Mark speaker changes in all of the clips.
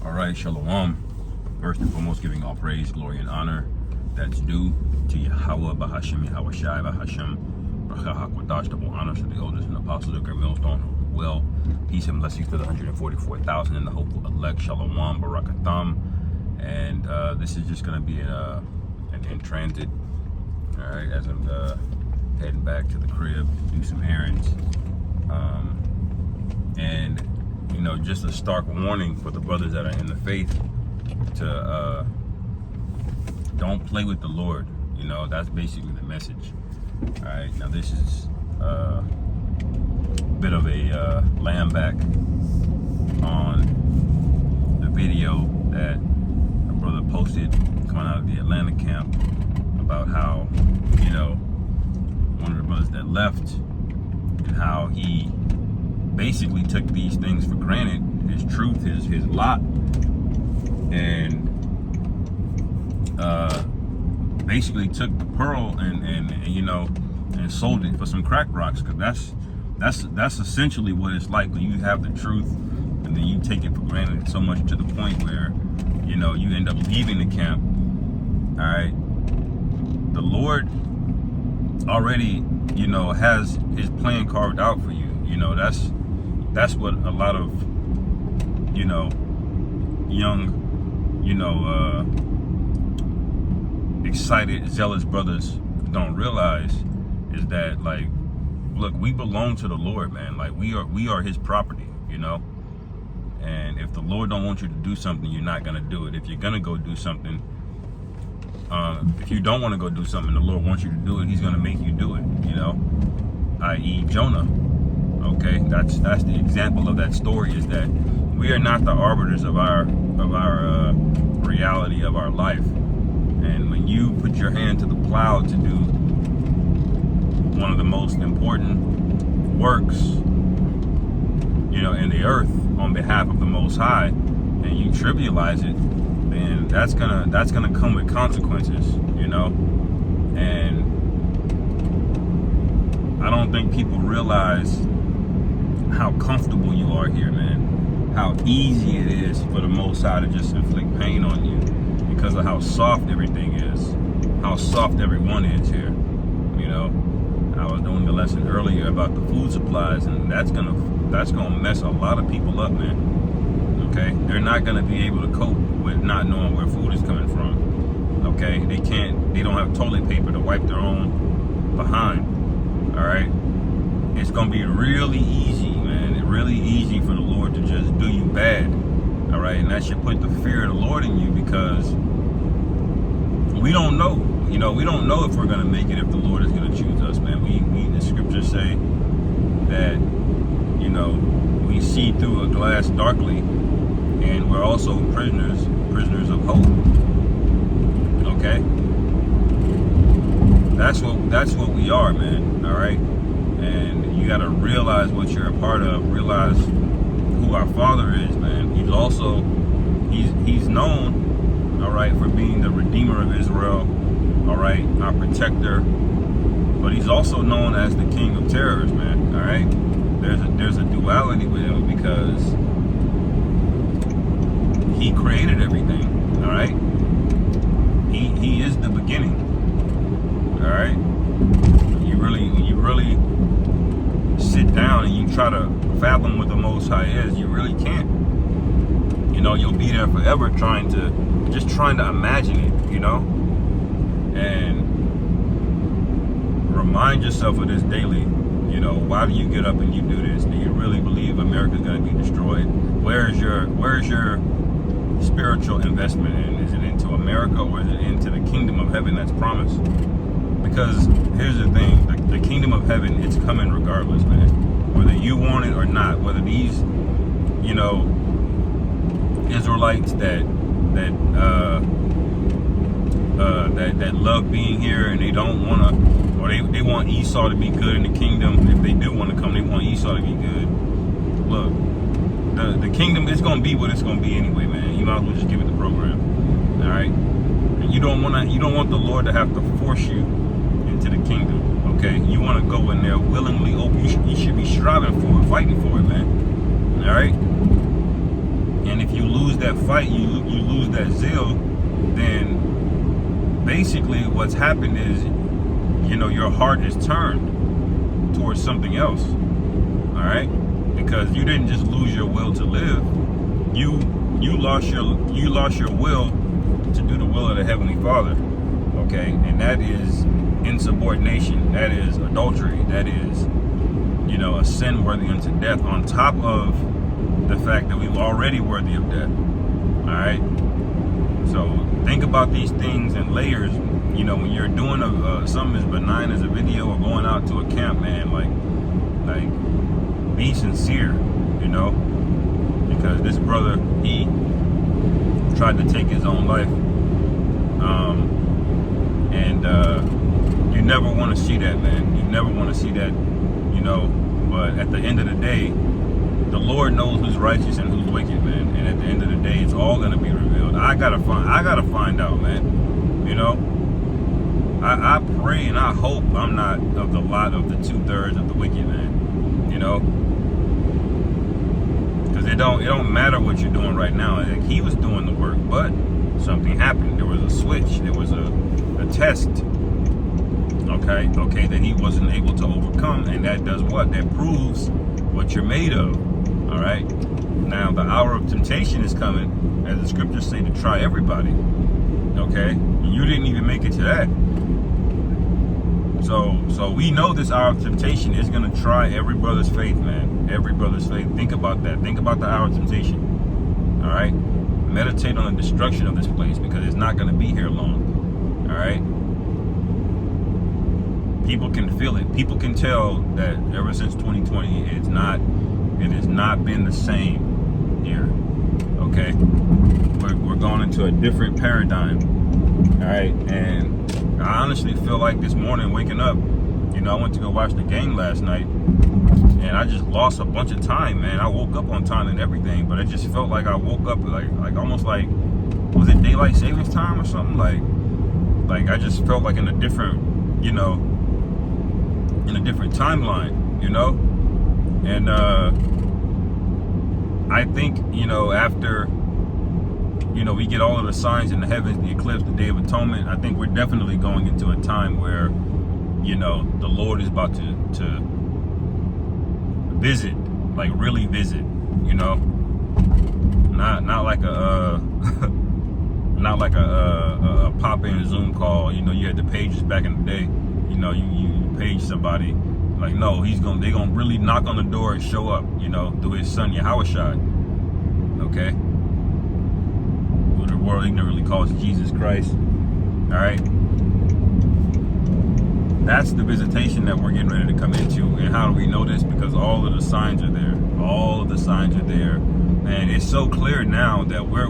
Speaker 1: All right, shalom. First and foremost, giving all praise, glory, and honor that's due to Yahweh, Bahashem, Yahweh Shai, Bahashem, Bracha HaKodash, double honors to the elders and apostles of Great Millstone. Well, peace and blessings to the 144,000 in the hopeful elect, shalom, barakatam. And this is just going to be an in transit, all right, as I'm heading back to the crib to do some errands. And you know, just a stark warning for the brothers that are in the faith to don't play with the Lord. You know, that's basically the message. All right, now this is a bit of a lamb back on the video that a brother posted coming out of the Atlanta camp about how, you know, one of the brothers that left and how he basically took these things for granted, his truth, his lot, and basically took the pearl and you know, and sold it for some crack rocks, because that's essentially what it's like when you have the truth and then you take it for granted so much to the point where, you know, you end up leaving the camp. All right, the Lord already, you know, has his plan carved out for you. You know, that's what a lot of, you know, young, you know, excited, zealous brothers don't realize is that, like, look, we belong to the Lord, man. Like, we are his property, you know. And if the Lord don't want you to do something, you're not gonna do it. If you're gonna go do something, if you don't want to go do something, the Lord wants you to do it, he's gonna make you do it, you know, i.e. Jonah. Okay, that's the example of that story, is that we are not the arbiters of our reality of our life. And when you put your hand to the plow to do one of the most important works, you know, in the earth on behalf of the Most High, and you trivialize it, then that's gonna come with consequences, you know. And I don't think people realize how comfortable you are here, man. How easy it is for the Most High to just inflict pain on you because of how soft everything is, how soft everyone is here. You know, I was doing the lesson earlier about the food supplies, and that's gonna mess a lot of people up, man. Okay, they're not gonna be able to cope with not knowing where food is coming from. Okay, they don't have toilet paper to wipe their own behind. All right, it's gonna be really easy, man. Really easy for the Lord to just do you bad. All right, and that should put the fear of the Lord in you, because we don't know. You know, we don't know if we're gonna make it, if the Lord is gonna choose us, man. We the scriptures say that, you know, we see through a glass darkly, and we're also prisoners of hope. Okay, that's what we are, man. All right, and you got to realize what you're a part of. Realize who our Father is, man. He's known, all right, for being the Redeemer of Israel, all right, our protector. But he's also known as the King of Terrors, man. All right, there's a duality with him, because he created everything. All right, he is the beginning. All right, when you really sit down and you try to fathom what the Most High is, you really can't. You know, you'll be there forever trying to imagine it, you know. And remind yourself of this daily. You know, why do you get up and you do this? Do you really believe America's going to be destroyed? Where's your spiritual investment in? Is it into America, or is it into the kingdom of heaven that's promised? Because here's the thing, the kingdom of heaven, it's coming regardless, man. Whether you want it or not, whether these, you know, Israelites that love being here and they don't want to, or they want Esau to be good in the kingdom. If they do want to come, they want Esau to be good. Look, the kingdom is going to be what it's going to be anyway, man. You might as well just give it the program. All right, and you don't want the Lord to have to force you into the kingdom. Okay, you want to go in there willingly. You should be striving for it, fighting for it, man. All right. And if you lose that fight, you lose that zeal, then basically what's happened is, your heart is turned towards something else. All right? Because you didn't just lose your will to live. You lost your will to do the will of the Heavenly Father. Okay? And that is insubordination. That is adultery. That is, a sin worthy unto death, on top of the fact that we were already worthy of death. All right? So think about these things in layers. When you're doing something as benign as a video or going out to a camp, man, like be sincere, because this brother, he tried to take his own life. You never want to see that, man. You never want to see that, but at the end of the day, the Lord knows who's righteous and who's wicked, man. And at the end of the day, it's all gonna be revealed. I gotta find out, man. I pray and I hope I'm not of the lot of the 2/3 of the wicked, man. Because it don't matter what you're doing right now. Like, he was doing the work, but something happened. There was a switch. There was a test. Okay, that he wasn't able to overcome, and that does what? That proves what you're made of. All right. Now the hour of temptation is coming, as the scriptures say, to try everybody. Okay, you didn't even make it to that. So we know this hour of temptation is going to try every brother's faith, man. Every brother's faith. Think about that. Think about the hour of temptation. All right. Meditate on the destruction of this place, because it's not going to be here long. All right. People can feel it. People can tell that ever since 2020, it has not been the same here. Okay, we're going into a different paradigm. All right, and I honestly feel like this morning waking up, I went to go watch the game last night, and I just lost a bunch of time, man. I woke up on time and everything, but it just felt like I woke up like almost like, was it daylight savings time or something? Like I just felt like in a different, in a different timeline, and I think, after, we get all of the signs in the heavens, the eclipse, the Day of Atonement, I think we're definitely going into a time where, the Lord is about to visit, like really visit, not like a not like a pop-in Zoom call. You had the pages back in the day. You page somebody. Like, no, they gonna really knock on the door and show up, through his son Yahushua. Okay? Who the world ignorantly calls Jesus Christ. Alright? That's the visitation that we're getting ready to come into. And how do we know this? Because all of the signs are there. All of the signs are there. And it's so clear now that we're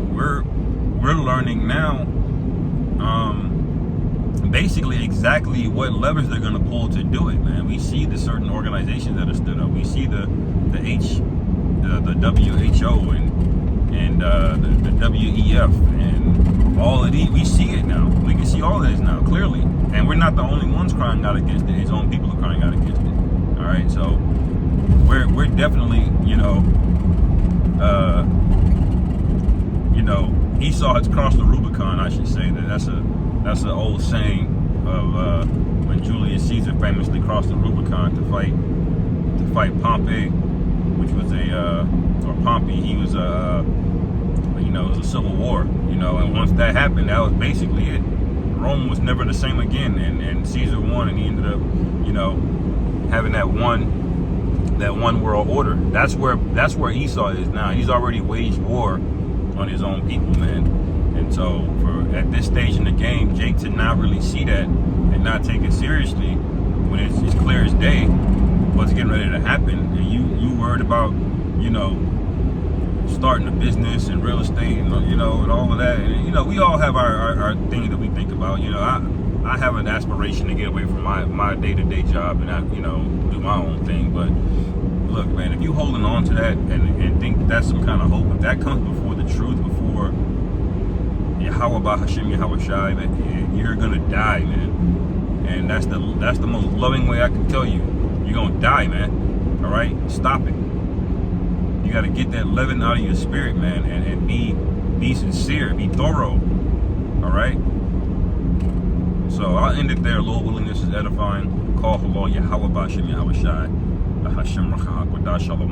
Speaker 1: learning now basically exactly what levers they're going to pull to do it, man. We see the certain organizations that are stood up. We see the WHO and the WEF and all of these. We see it now. We can see all of this now clearly, and we're not the only ones crying out against it. His own people are crying out against it. All right, so we're definitely, Esau has crossed the Rubicon. I should say that's an old saying of when Julius Caesar famously crossed the Rubicon to fight Pompey, which was Pompey. He was it was a civil war, and once that happened, that was basically it. Rome was never the same again, and Caesar won, and he ended up, having that one world order. That's where Esau is now. He's already waged war on his own people, man. And so at this stage in the game, Jake to not really see that and not take it seriously when it's clear as day what's getting ready to happen, and you worried about, starting a business and real estate and, and all of that. And, we all have our things that we think about. I have an aspiration to get away from my day-to-day job and do my own thing. But look, man, if you holding on to that and think that's some kind of hope, if that comes before the truth, before Yahweh Hashem Yahushai, man, you're gonna die, man. And that's the most loving way I can tell you. You're gonna die, man. All right, stop it. You got to get that leaven out of your spirit, man, and be sincere, be thorough. All right. So I'll end it there. Lord willing, this is edifying. Call Allah Yahweh Bashem Yahweh Shai. Hashem Rakha Shalom.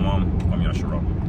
Speaker 1: Yasharam.